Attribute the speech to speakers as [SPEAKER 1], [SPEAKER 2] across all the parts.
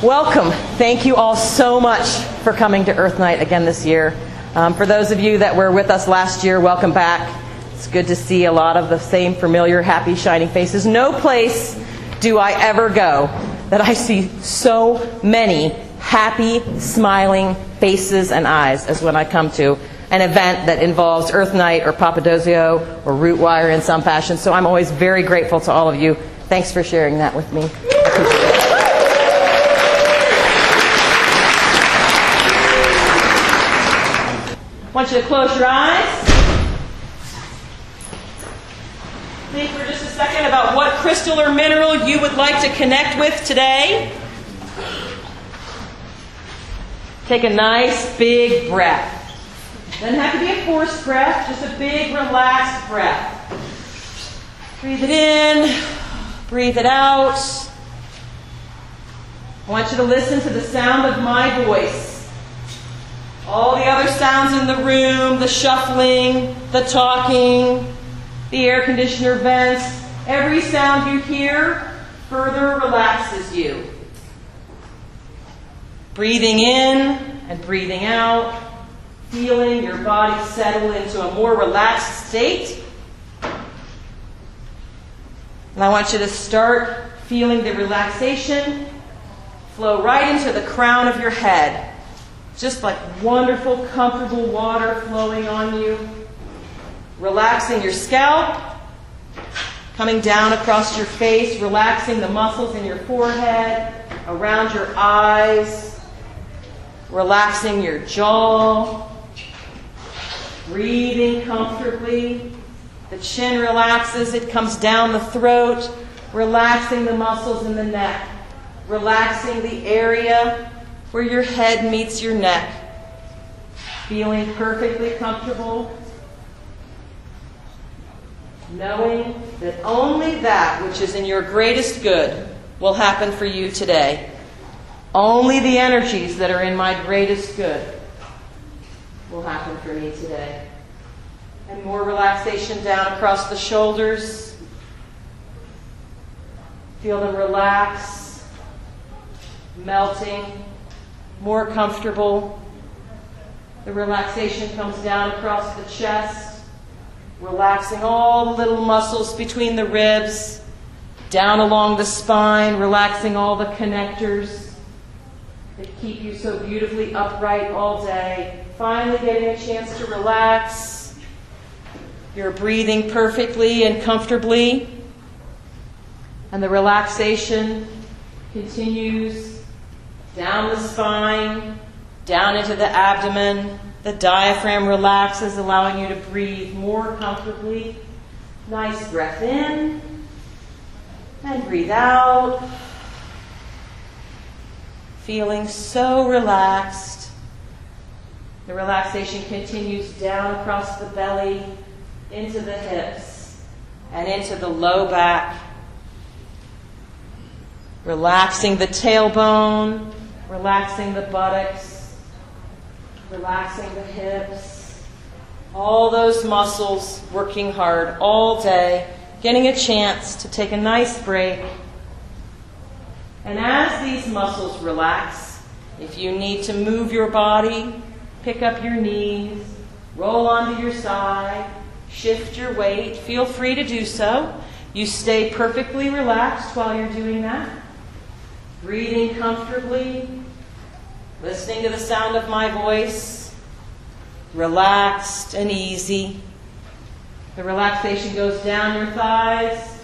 [SPEAKER 1] Welcome. Thank you all so much for coming to EarthNight again this year. For those of you that were with us last year, welcome back. It's good to see a lot of the same familiar, happy, shining faces. No place do I ever go that I see so many happy, smiling faces and eyes as when I come to an event that involves EarthNight or Papadozio or Rootwire in some fashion. So I'm always very grateful to all of you. Thanks for sharing that with me. I appreciate it. I want you to close your eyes. Think for just a second about what crystal or mineral you would like to connect with today. Take a nice big breath. Doesn't have to be a forced breath, just a big relaxed breath. Breathe it in, breathe it out. I want you to listen to the sound of my voice. All the other sounds in the room, the shuffling, the talking, the air conditioner vents, every sound you hear further relaxes you. Breathing in and breathing out, feeling your body settle into a more relaxed state. And I want you to start feeling the relaxation flow right into the crown of your head. Just like wonderful, comfortable water flowing on you. Relaxing your scalp, coming down across your face, relaxing the muscles in your forehead, around your eyes, relaxing your jaw, breathing comfortably. The chin relaxes, it comes down the throat, relaxing the muscles in the neck, relaxing the area where your head meets your neck, feeling perfectly comfortable, knowing that only that which is in your greatest good will happen for you today. Only the energies that are in my greatest good will happen for me today. And more relaxation down across the shoulders. Feel them relax, melting, more comfortable. The relaxation comes down across the chest, relaxing all the little muscles between the ribs, down along the spine, relaxing all the connectors that keep you so beautifully upright all day. Finally getting a chance to relax. You're breathing perfectly and comfortably. And the relaxation continues down the spine, down into the abdomen. The diaphragm relaxes, allowing you to breathe more comfortably. Nice breath in and breathe out. Feeling so relaxed. The relaxation continues down across the belly, into the hips, and into the low back. Relaxing the tailbone, relaxing the buttocks, relaxing the hips. All those muscles working hard all day, getting a chance to take a nice break. And as these muscles relax, if you need to move your body, pick up your knees, roll onto your side, shift your weight, feel free to do so. You stay perfectly relaxed while you're doing that. Breathing comfortably, listening to the sound of my voice, relaxed and easy. The relaxation goes down your thighs,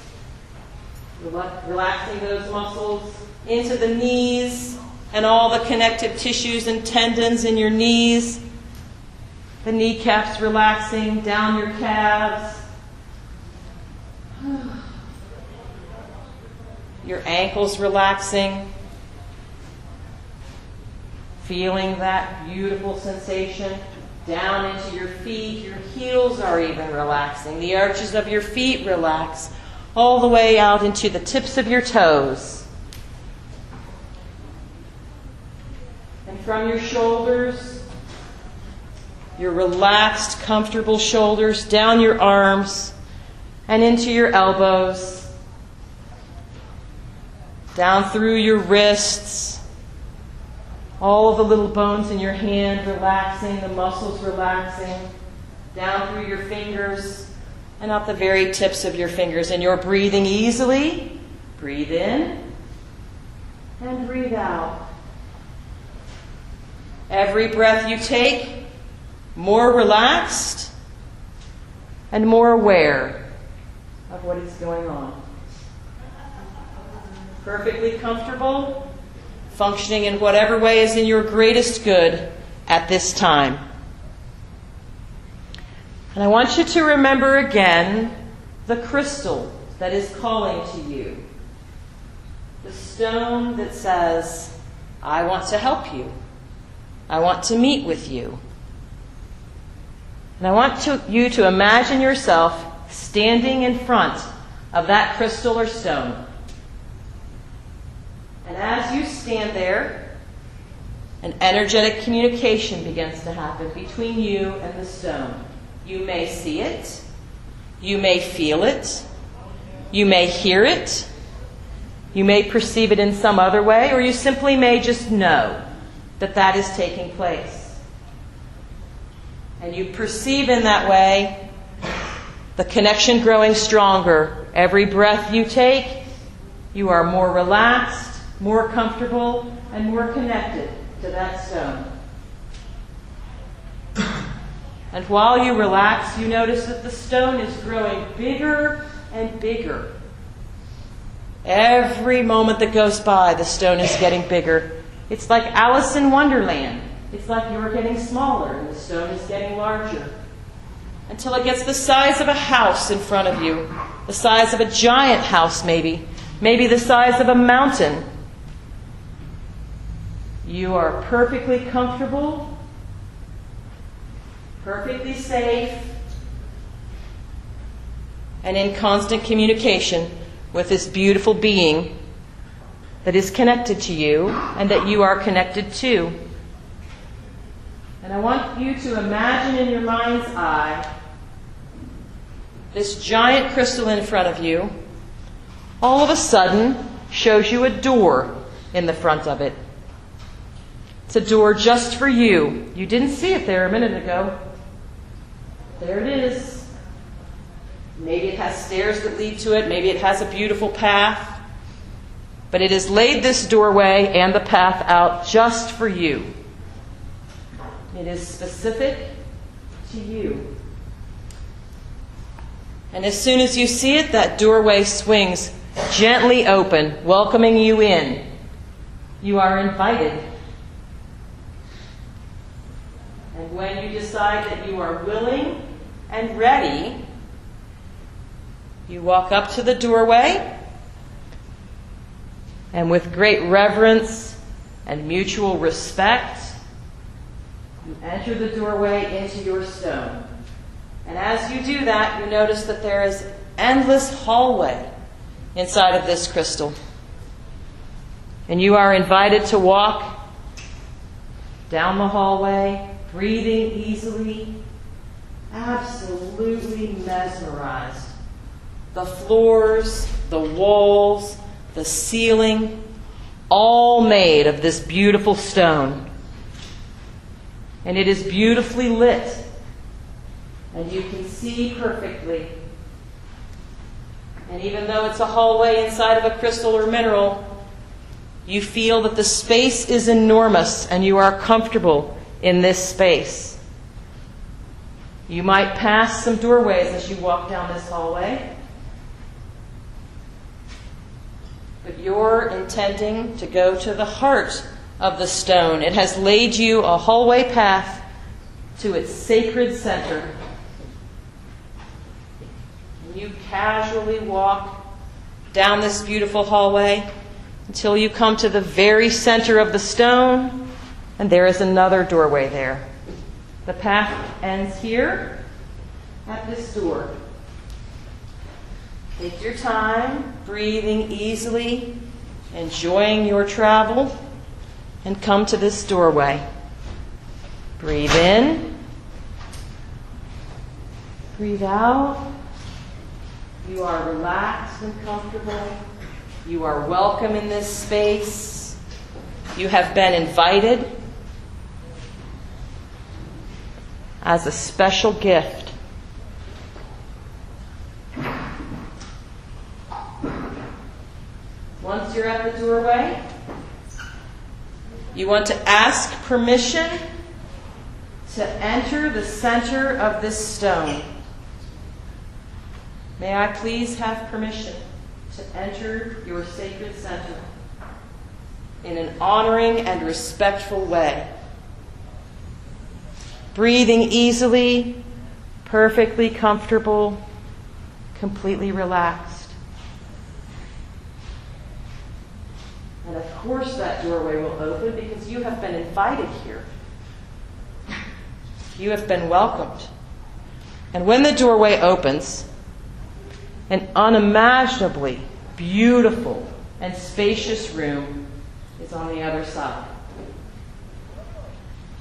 [SPEAKER 1] relaxing those muscles into the knees and all the connective tissues and tendons in your knees. The kneecaps relaxing down your calves. Your ankles relaxing. Feeling that beautiful sensation down into your feet. Your heels are even relaxing. The arches of your feet relax all the way out into the tips of your toes. And from your shoulders, your relaxed, comfortable shoulders, down your arms and into your elbows, down through your wrists, All of the little bones in your hand relaxing, the muscles relaxing, down through your fingers and out the very tips of your fingers. And you're breathing easily. Breathe in and breathe out. Every breath you take, more relaxed and more aware of what is going on. Perfectly comfortable, functioning in whatever way is in your greatest good at this time. And I want you to remember again the crystal that is calling to you. The stone that says, I want to help you. I want to meet with you. And I want you to imagine yourself standing in front of that crystal or stone. And as you stand there, an energetic communication begins to happen between you and the stone. You may see it, you may feel it, you may hear it, you may perceive it in some other way, or you simply may just know that that is taking place. And you perceive in that way the connection growing stronger. Every breath you take, you are more relaxed, more comfortable, and more connected to that stone. And while you relax, you notice that the stone is growing bigger and bigger. Every moment that goes by, the stone is getting bigger. It's like Alice in Wonderland. It's like you're getting smaller and the stone is getting larger. Until it gets the size of a house in front of you. The size of a giant house, maybe. Maybe the size of a mountain. You are perfectly comfortable, perfectly safe, and in constant communication with this beautiful being that is connected to you and that you are connected to. And I want you to imagine in your mind's eye this giant crystal in front of you all of a sudden shows you a door in the front of it. It's a door just for you. You didn't see it there a minute ago. There it is. Maybe it has stairs that lead to it. Maybe it has a beautiful path. But it has laid this doorway and the path out just for you. It is specific to you. And as soon as you see it, that doorway swings gently open, welcoming you in. You are invited. And when you decide that you are willing and ready, you walk up to the doorway, and with great reverence and mutual respect, you enter the doorway into your stone. And as you do that, you notice that there is endless hallway inside of this crystal. And you are invited to walk down the hallway, breathing easily, absolutely mesmerized. The floors, the walls, the ceiling, all made of this beautiful stone. And it is beautifully lit. And you can see perfectly. And even though it's a hallway inside of a crystal or mineral, you feel that the space is enormous and you are comfortable in this space. You might pass some doorways as you walk down this hallway. But you're intending to go to the heart of the stone. It has laid you a hallway path to its sacred center. You casually walk down this beautiful hallway until you come to the very center of the stone, and there is another doorway there. The path ends here at this door. Take your time, breathing easily, enjoying your travel, and come to this doorway. Breathe in. Breathe out. You are relaxed and comfortable. You are welcome in this space. You have been invited. as a special gift. Once you're at the doorway, you want to ask permission to enter the center of this stone. May I please have permission to enter your sacred center in an honoring and respectful way? Breathing easily, perfectly comfortable, completely relaxed. And of course that doorway will open because you have been invited here. You have been welcomed. And when the doorway opens, an unimaginably beautiful and spacious room is on the other side.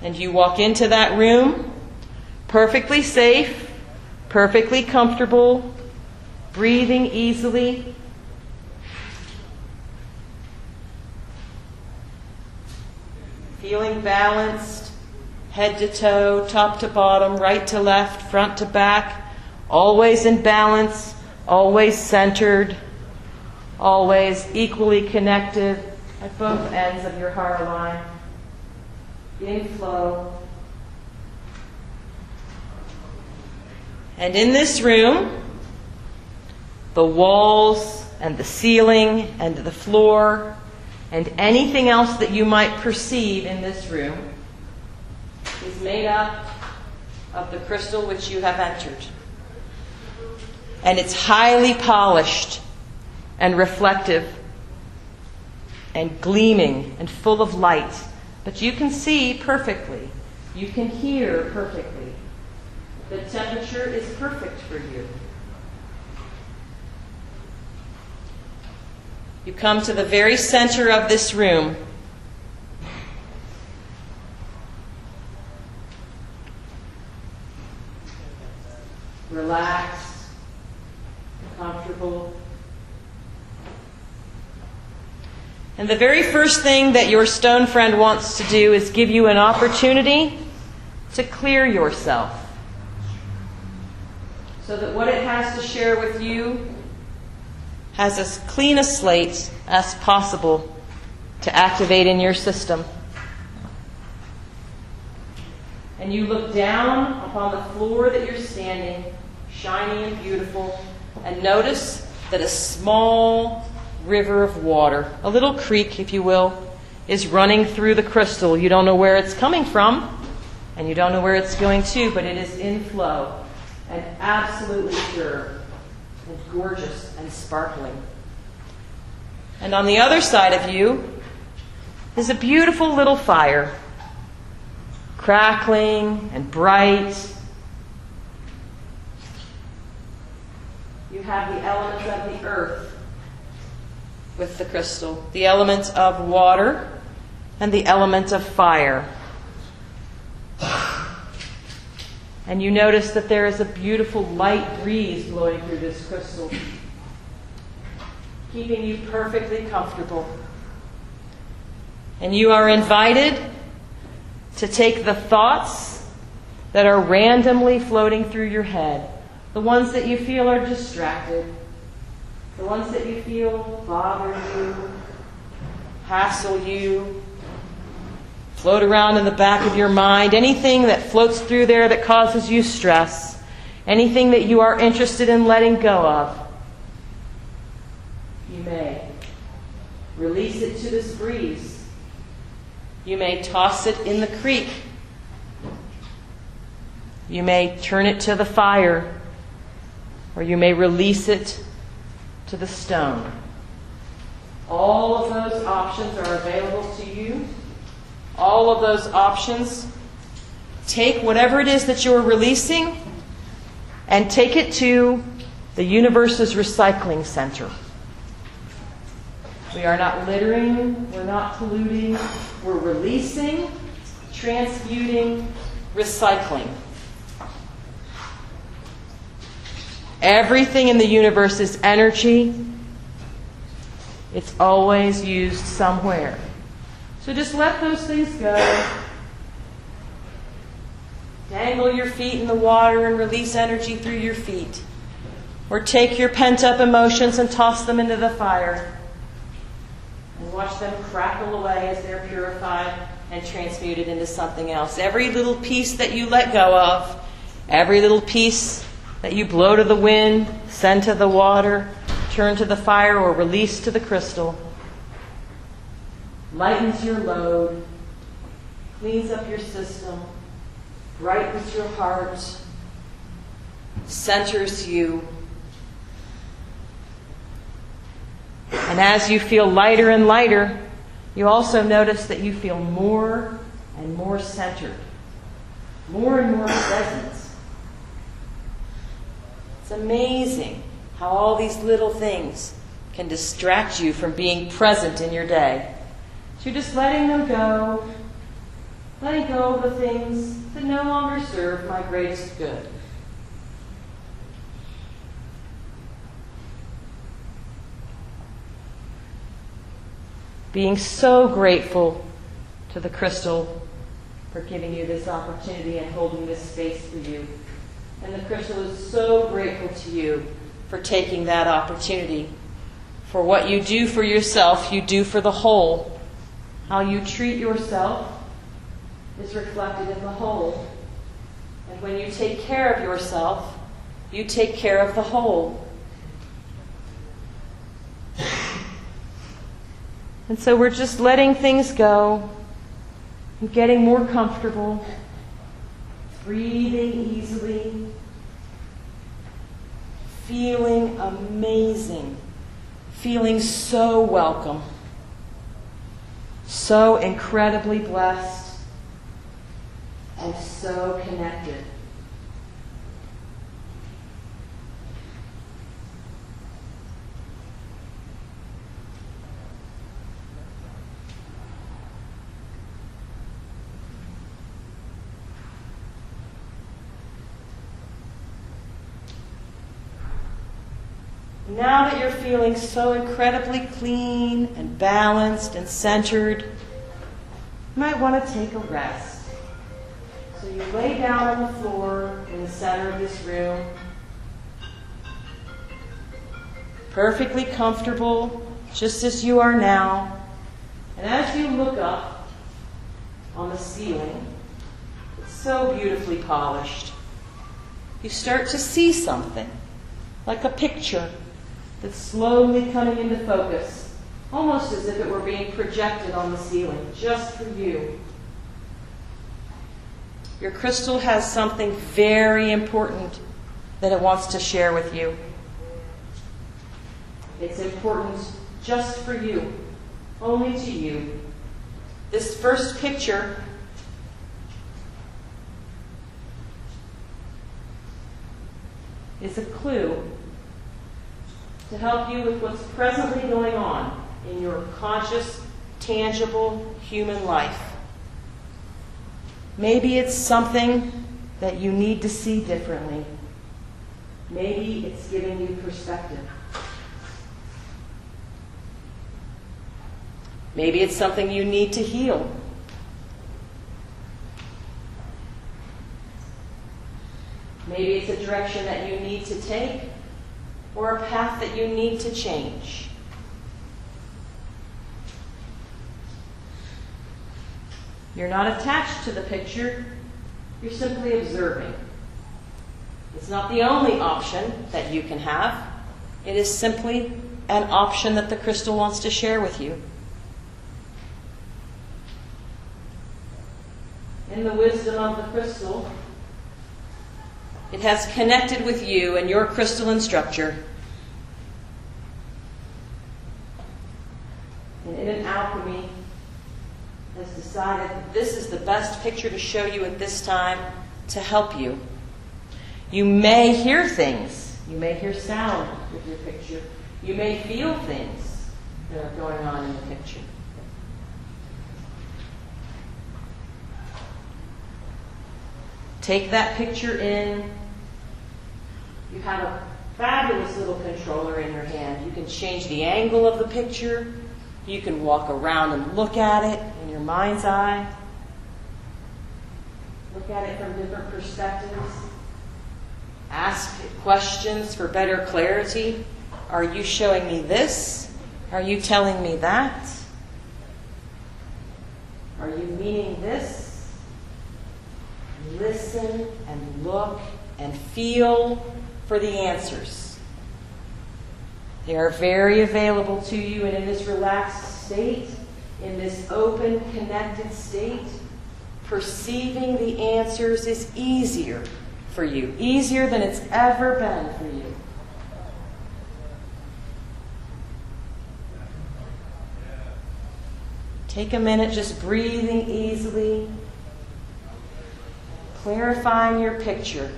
[SPEAKER 1] And you walk into that room, perfectly safe, perfectly comfortable, breathing easily. Feeling balanced, head to toe, top to bottom, right to left, front to back, always in balance, always centered, always equally connected at both ends of your heart line. In flow. And in this room, the walls and the ceiling and the floor and anything else that you might perceive in this room is made up of the crystal which you have entered. And it's highly polished and reflective and gleaming and full of light. But you can see perfectly. You can hear perfectly. The temperature is perfect for you. You come to the very center of this room. Relaxed, comfortable. And the very first thing that your stone friend wants to do is give you an opportunity to clear yourself, so that what it has to share with you has as clean a slate as possible to activate in your system. And you look down upon the floor that you're standing, shiny and beautiful, and notice that a small river of water, a little creek, if you will, is running through the crystal. You don't know where it's coming from, and you don't know where it's going to, but it is in flow and absolutely pure and gorgeous and sparkling. And on the other side of you is a beautiful little fire, crackling and bright. You have the elements of the earth with the crystal, the element of water and the element of fire. And you notice that there is a beautiful light breeze blowing through this crystal, keeping you perfectly comfortable. And you are invited to take the thoughts that are randomly floating through your head, the ones that you feel are distracted, the ones that you feel bother you, hassle you, float around in the back of your mind, anything that floats through there that causes you stress, anything that you are interested in letting go of. You may release it to this breeze. You may toss it in the creek. You may turn it to the fire, or you may release it to the stone. All of those options are available to you. All of those options, take whatever it is that you're releasing and take it to the universe's recycling center. We are not littering, we're not polluting, we're releasing, transmuting, recycling. Everything in the universe is energy. It's always used somewhere. So just let those things go. Dangle your feet in the water and release energy through your feet. Or take your pent-up emotions and toss them into the fire. And watch them crackle away as they're purified and transmuted into something else. Every little piece that you let go of, every little piece that you blow to the wind, send to the water, turn to the fire, or release to the crystal, lightens your load, cleans up your system, brightens your heart, centers you. And as you feel lighter and lighter, you also notice that you feel more and more centered, more and more present. It's amazing how all these little things can distract you from being present in your day. So you're just letting them go, letting go of the things that no longer serve my greatest good. Being so grateful to the crystal for giving you this opportunity and holding this space for you. And the crystal is so grateful to you for taking that opportunity. For what you do for yourself, you do for the whole. How you treat yourself is reflected in the whole. And when you take care of yourself, you take care of the whole. And so we're just letting things go and getting more comfortable, breathing easily, feeling amazing, feeling so welcome, so incredibly blessed, and so connected. Now that you're feeling so incredibly clean and balanced and centered, you might want to take a rest. So you lay down on the floor in the center of this room, perfectly comfortable, just as you are now. And as you look up on the ceiling, it's so beautifully polished, you start to see something, like a picture that's slowly coming into focus, almost as if it were being projected on the ceiling, just for you. Your crystal has something very important that it wants to share with you. It's important just for you, only to you. This first picture is a clue to help you with what's presently going on in your conscious, tangible human life. Maybe it's something that you need to see differently. Maybe it's giving you perspective. Maybe it's something you need to heal. Maybe it's a direction that you need to take, or a path that you need to change. You're not attached to the picture, you're simply observing. It's not the only option that you can have. It is simply an option that the crystal wants to share with you. In the wisdom of the crystal, it has connected with you and your crystalline structure. And in an alchemy, has decided that this is the best picture to show you at this time to help you. You may hear things. You may hear sound with your picture. You may feel things that are going on in the picture. Take that picture in. You have a fabulous little controller in your hand. You can change the angle of the picture. You can walk around and look at it in your mind's eye. Look at it from different perspectives. Ask questions for better clarity. Are you showing me this? Are you telling me that? Are you meaning this? Listen and look and feel for the answers. They are very available to you, and in this relaxed state, in this open, connected state, perceiving the answers is easier for you, easier than it's ever been for you. Take a minute just breathing easily, clarifying your picture.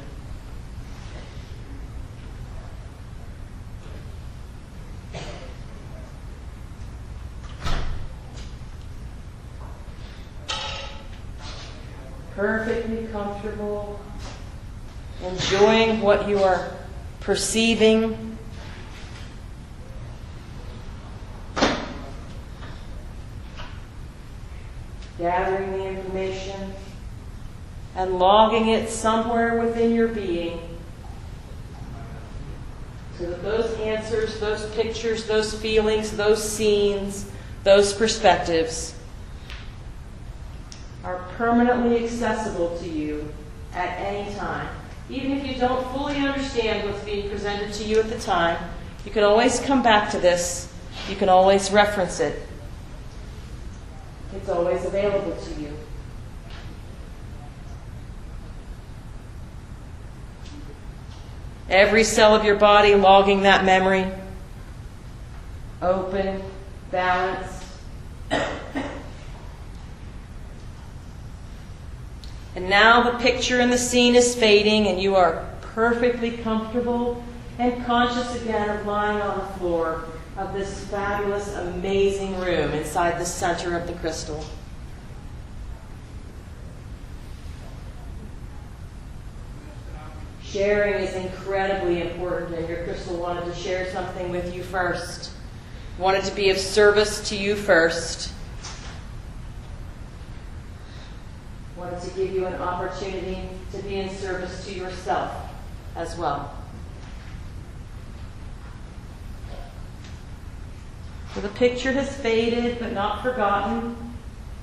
[SPEAKER 1] Perfectly comfortable, enjoying what you are perceiving. Gathering the information and logging it somewhere within your being so that those answers, those pictures, those feelings, those scenes, those perspectives are permanently accessible to you at any time. Even if you don't fully understand what's being presented to you at the time, you can always come back to this. You can always reference it. It's always available to you. Every cell of your body logging that memory. Open, balanced. And now the picture and the scene is fading, and you are perfectly comfortable and conscious again of lying on the floor of this fabulous, amazing room inside the center of the crystal. Sharing is incredibly important, and your crystal wanted to share something with you first. Wanted to be of service to you first. Wanted to give you an opportunity to be in service to yourself as well. So the picture has faded but not forgotten,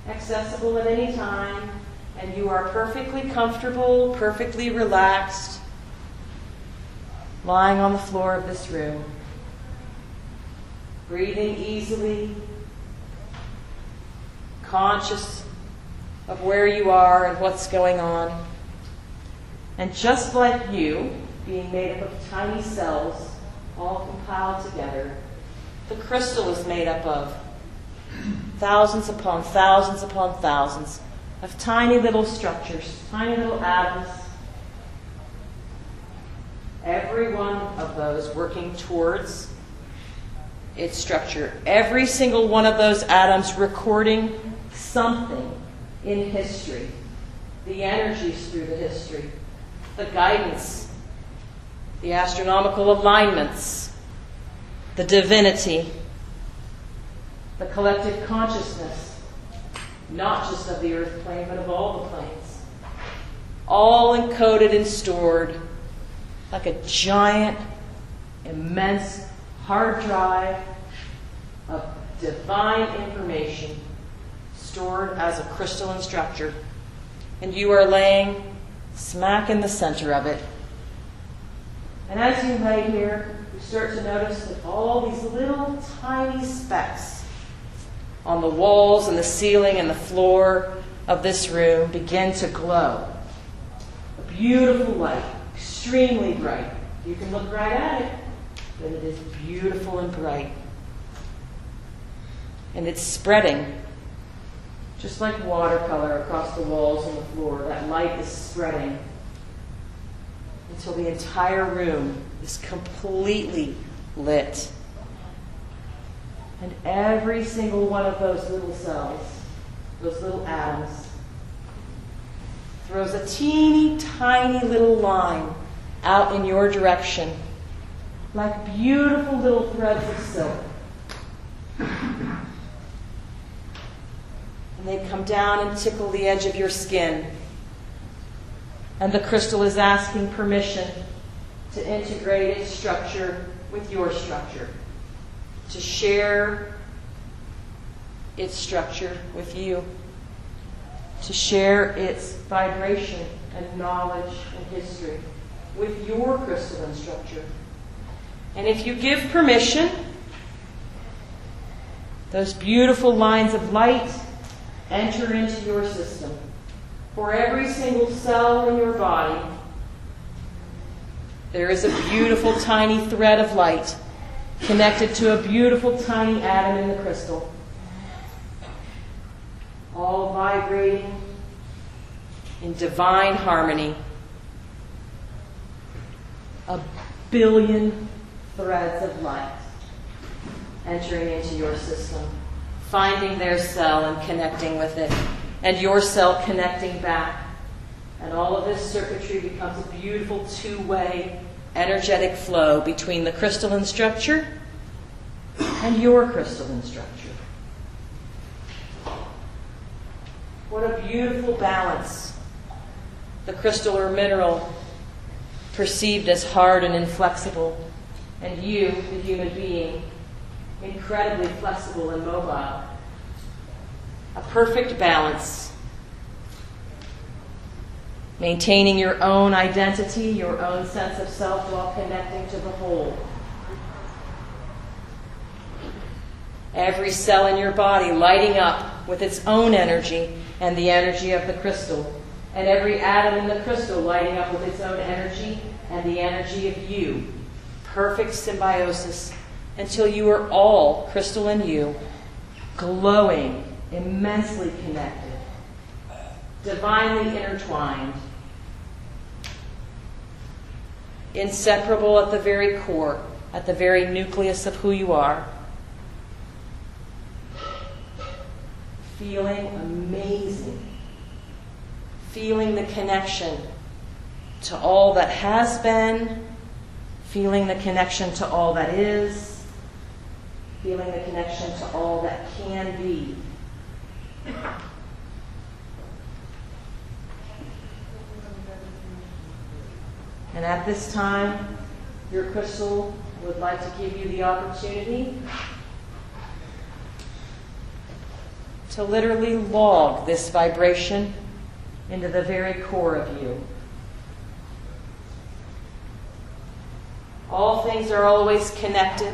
[SPEAKER 1] accessible at any time, and you are perfectly comfortable, perfectly relaxed, lying on the floor of this room, breathing easily, conscious of where you are and what's going on. And just like you, being made up of tiny cells, all compiled together, the crystal is made up of thousands upon thousands upon thousands of tiny little structures, tiny little atoms. Every one of those working towards its structure. Every single one of those atoms recording something in history. The energies through the history. The guidance. The astronomical alignments. The divinity, the collective consciousness, not just of the earth plane, but of all the planes. All encoded and stored like a giant, immense hard drive of divine information stored as a crystalline structure. And you are laying smack in the center of it. And as you lay here, start to notice that all these little tiny specks on the walls and the ceiling and the floor of this room begin to glow. A beautiful light, extremely bright. You can look right at it, but it is beautiful and bright. And it's spreading, just like watercolor across the walls and the floor. That light is spreading until the entire room is completely lit. And every single one of those little cells, those little atoms, throws a teeny tiny little line out in your direction, like beautiful little threads of silk. And they come down and tickle the edge of your skin. And the crystal is asking permission to integrate its structure with your structure, to share its structure with you, to share its vibration and knowledge and history with your crystalline structure. And if you give permission, those beautiful lines of light enter into your system. For every single cell in your body, there is a beautiful tiny thread of light connected to a beautiful tiny atom in the crystal, all vibrating in divine harmony. A billion threads of light entering into your system, finding their cell and connecting with it, and your cell connecting back. And all of this circuitry becomes a beautiful two-way energetic flow between the crystalline structure and your crystalline structure. What a beautiful balance. The crystal or mineral perceived as hard and inflexible, and you, the human being, incredibly flexible and mobile. A perfect balance. Maintaining your own identity, your own sense of self while connecting to the whole. Every cell in your body lighting up with its own energy and the energy of the crystal. And every atom in the crystal lighting up with its own energy and the energy of you. Perfect symbiosis until you are all crystal in you, glowing, immensely connected, divinely intertwined, inseparable at the very core, at the very nucleus of who you are. Feeling amazing. Feeling the connection to all that has been. Feeling the connection to all that is. Feeling the connection to all that can be. And at this time, your crystal would like to give you the opportunity to literally log this vibration into the very core of you. All things are always connected,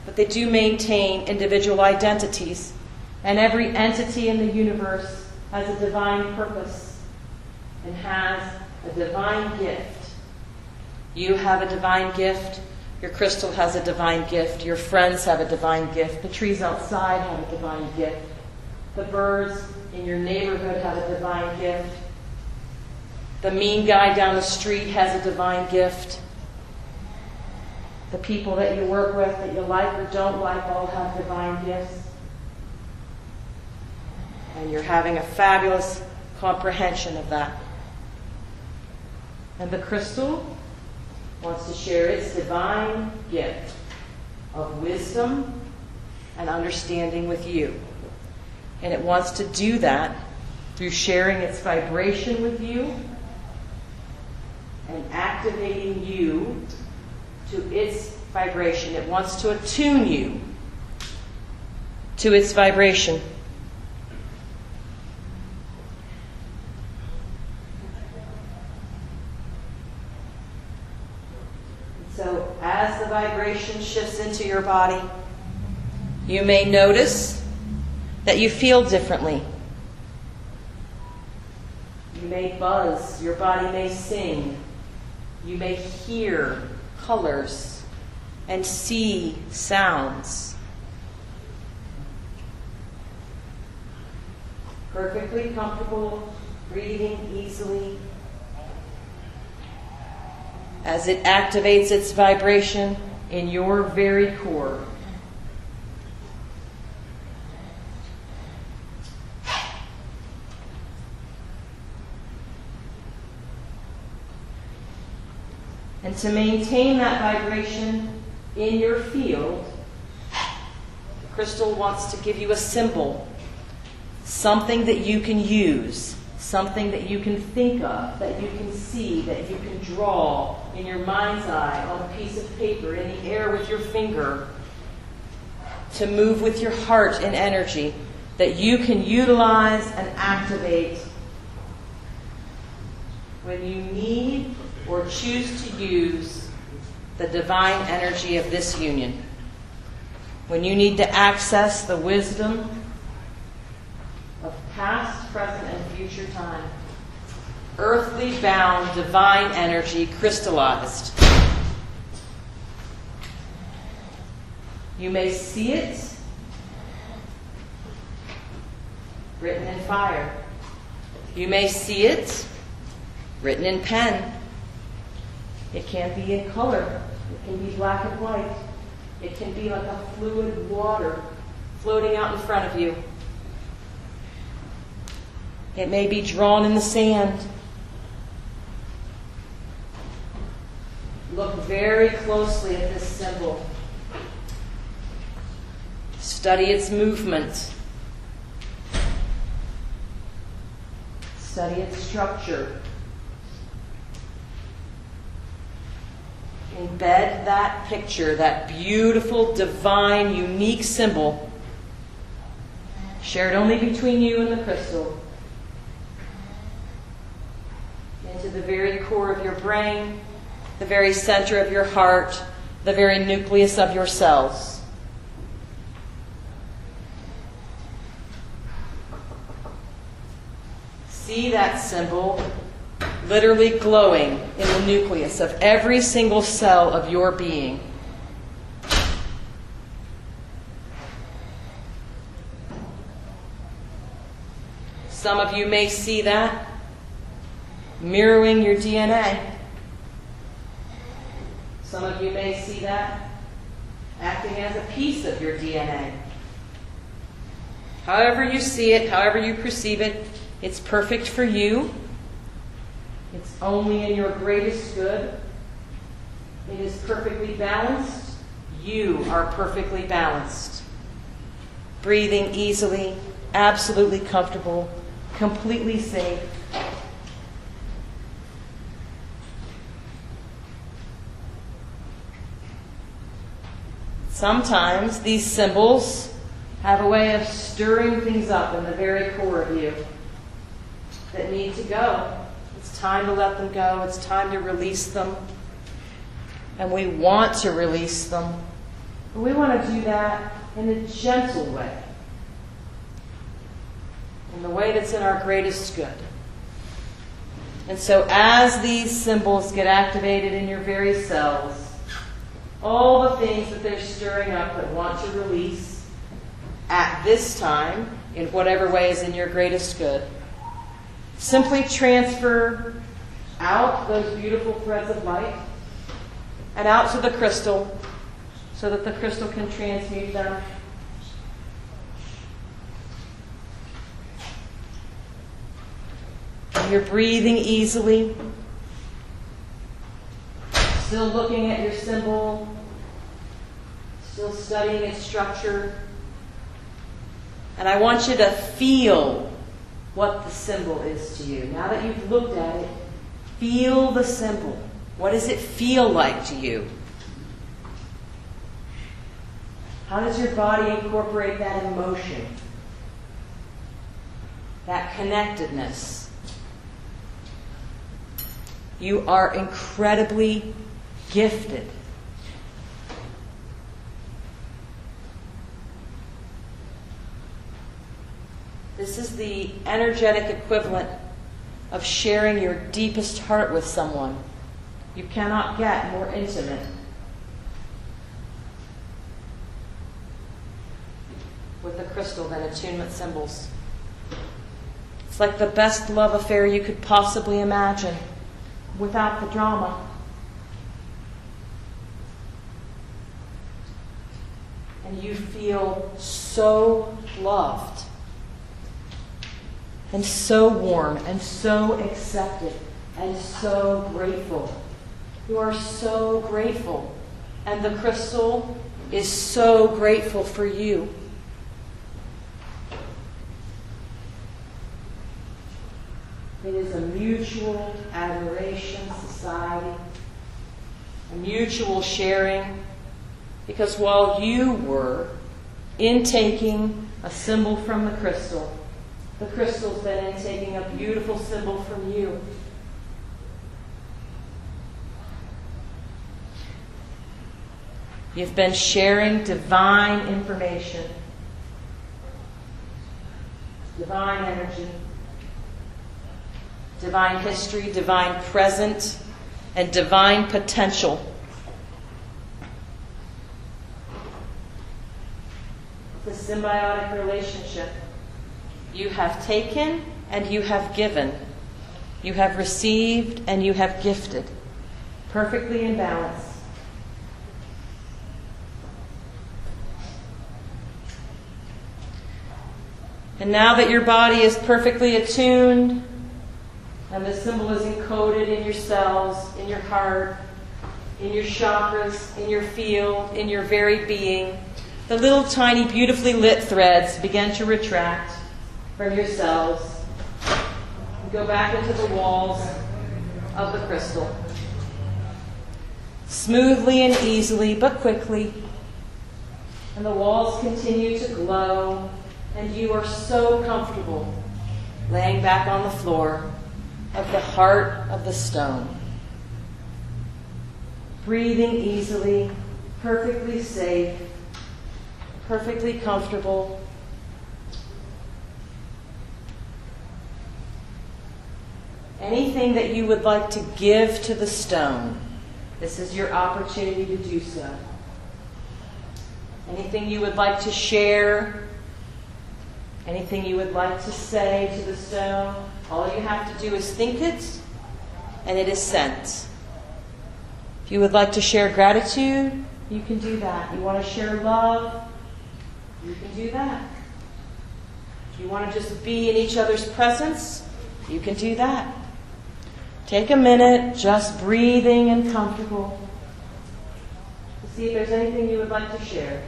[SPEAKER 1] but they do maintain individual identities, and every entity in the universe has a divine purpose and has a divine gift. You have a divine gift. Your crystal has a divine gift. Your friends have a divine gift. The trees outside have a divine gift. The birds in your neighborhood have a divine gift. The mean guy down the street has a divine gift. The people that you work with, that you like or don't like, all have divine gifts. And you're having a fabulous comprehension of that. And the crystal wants to share its divine gift of wisdom and understanding with you. And it wants to do that through sharing its vibration with you and activating you to its vibration. It wants to attune you to its vibration. So as the vibration shifts into your body, you may notice that you feel differently. You may buzz, your body may sing, you may hear colors and see sounds. Perfectly comfortable, breathing easily, as it activates its vibration in your very core. And to maintain that vibration in your field, the crystal wants to give you a symbol, something that you can use, something that you can think of, that you can see, that you can draw in your mind's eye, on a piece of paper, in the air with your finger, to move with your heart and energy, that you can utilize and activate when you need or choose to use the divine energy of this union. When you need to access the wisdom of past, present, and future time. Earthly bound divine energy crystallized. You may see it written in fire. You may see it written in pen. It can be in color. It can be black and white. It can be like a fluid water floating out in front of you. It may be drawn in the sand. Look very closely at this symbol. Study its movement. Study its structure. Embed that picture, that beautiful, divine, unique symbol, shared only between you and the crystal, into the very core of your brain, the very center of your heart, the very nucleus of your cells. See that symbol literally glowing in the nucleus of every single cell of your being. Some of you may see that mirroring your DNA. Some of you may see that acting as a piece of your DNA. However you see it, however you perceive it, it's perfect for you. It's only in your greatest good. It is perfectly balanced. You are perfectly balanced. Breathing easily, absolutely comfortable, completely safe. Sometimes these symbols have a way of stirring things up in the very core of you that need to go. It's time to let them go. It's time to release them. And we want to release them. But we want to do that in a gentle way. In the way that's in our greatest good. And so as these symbols get activated in your very cells, all the things that they're stirring up that want to release at this time, in whatever way is in your greatest good, simply transfer out those beautiful threads of light and out to the crystal so that the crystal can transmute them. And you're breathing easily, still looking at your symbol, still studying its structure. And I want you to feel what the symbol is to you. Now that you've looked at it, feel the symbol. What does it feel like to you? How does your body incorporate that emotion? That connectedness? You are incredibly gifted. This is the energetic equivalent of sharing your deepest heart with someone. You cannot get more intimate with the crystal than attunement symbols. It's like the best love affair you could possibly imagine without the drama. And you feel so loved and so warm and so accepted and so grateful. You are so grateful. And the crystal is so grateful for you. It is a mutual admiration society, a mutual sharing, because while you were intaking a symbol from the crystal's been intaking a beautiful symbol from you. You've been sharing divine information, divine energy, divine history, divine present, and divine potential. It's a symbiotic relationship. You have taken and you have given. You have received and you have gifted. Perfectly in balance. And now that your body is perfectly attuned, and the symbol is encoded in your cells, in your heart, in your chakras, in your field, in your very being, the little tiny beautifully lit threads begin to retract from your cells and go back into the walls of the crystal. Smoothly and easily, but quickly. And the walls continue to glow, and you are so comfortable laying back on the floor of the heart of the stone. Breathing easily, perfectly safe, perfectly comfortable. Anything that you would like to give to the stone, this is your opportunity to do so. Anything you would like to share, anything you would like to say to the stone, all you have to do is think it, and it is sent. If you would like to share gratitude, you can do that. You want to share love, you can do that. If you want to just be in each other's presence, you can do that. Take a minute, just breathing and comfortable, to see if there's anything you would like to share.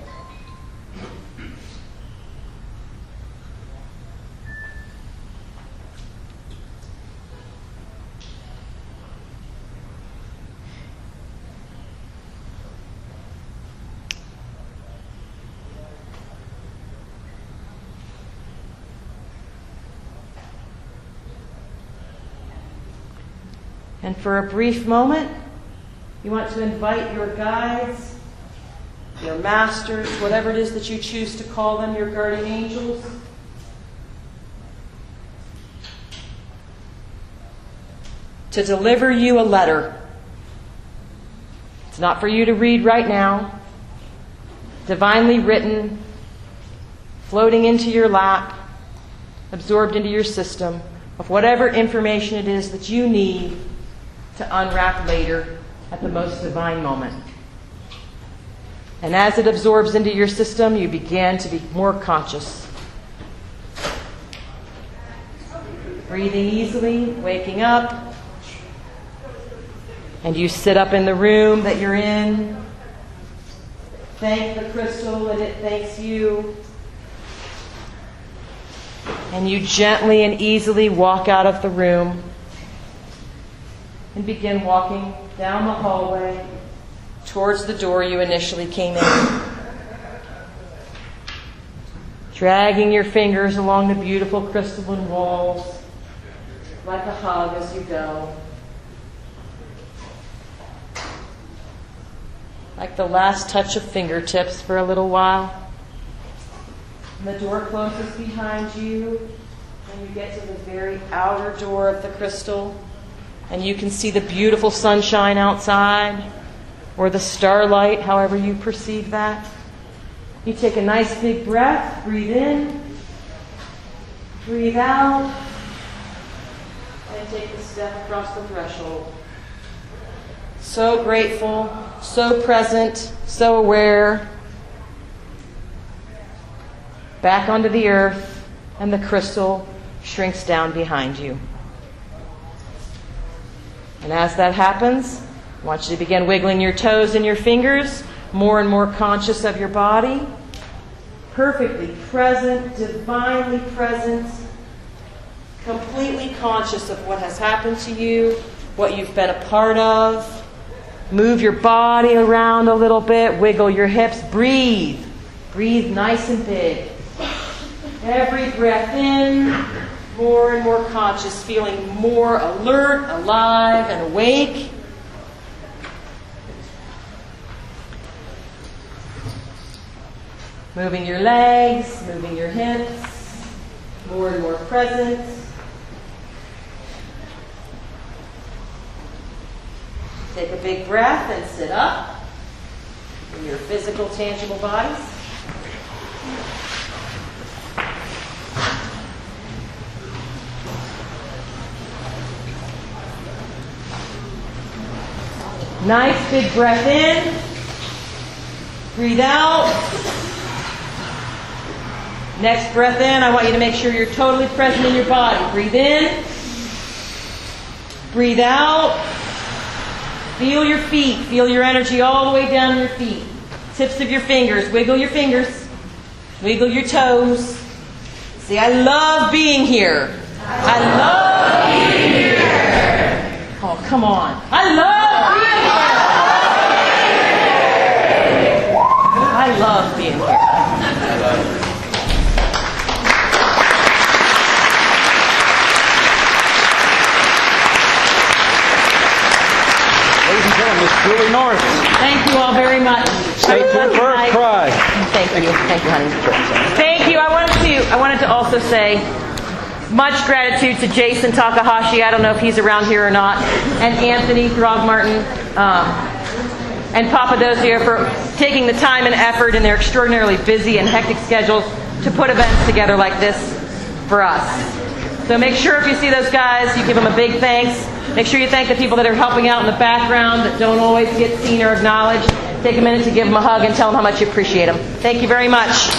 [SPEAKER 1] And for a brief moment, you want to invite your guides, your masters, whatever it is that you choose to call them, your guardian angels, to deliver you a letter. It's not for you to read right now. Divinely written, floating into your lap, absorbed into your system, of whatever information it is that you need to unwrap later at the most divine moment. And as it absorbs into your system, you begin to be more conscious. Breathing easily, waking up, and you sit up in the room that you're in. Thank the crystal and it thanks you. And you gently and easily walk out of the room and begin walking down the hallway towards the door you initially came in. Dragging your fingers along the beautiful crystalline walls like a hug as you go. Like the last touch of fingertips for a little while. And the door closes behind you, and you get to the very outer door of the crystal, and you can see the beautiful sunshine outside, or the starlight, however you perceive that. You take a nice big breath, breathe in, breathe out, and take a step across the threshold. So grateful, so present, so aware. Back onto the earth, and the crystal shrinks down behind you. And as that happens, I want you to begin wiggling your toes and your fingers, more and more conscious of your body, perfectly present, divinely present, Completely conscious of what has happened to you, what you've been a part of. Move your body around a little bit. Wiggle your hips. Breathe. Breathe nice and big. Every breath in, more and more conscious, feeling more alert, alive, and awake. Moving your legs, moving your hips, more and more present. Take a big breath and sit up in your physical, tangible bodies. Nice big breath in. Breathe out. Next breath in, I want you to make sure you're totally present in your body. Breathe in. Breathe out. Feel your feet. Feel your energy all the way down your feet. Tips of your fingers. Wiggle your fingers. Wiggle your toes. Say, I love being here. I love being here. Oh, come on. I love being here. I love being here.
[SPEAKER 2] Ladies and gentlemen, Miss Julie North.
[SPEAKER 1] Thank you all very much.
[SPEAKER 2] Stay tuned for Earth Cry.
[SPEAKER 1] Thank you. Thank you, honey. Thank you. I wanted to also say much gratitude to Jason Takahashi. I don't know if he's around here or not. And Anthony Throgmorton and Papadocia for taking the time and effort in their extraordinarily busy and hectic schedules to put events together like this for us. So make sure if you see those guys, you give them a big thanks. Make sure you thank the people that are helping out in the background that don't always get seen or acknowledged. Take a minute to give them a hug and tell them how much you appreciate them. Thank you very much.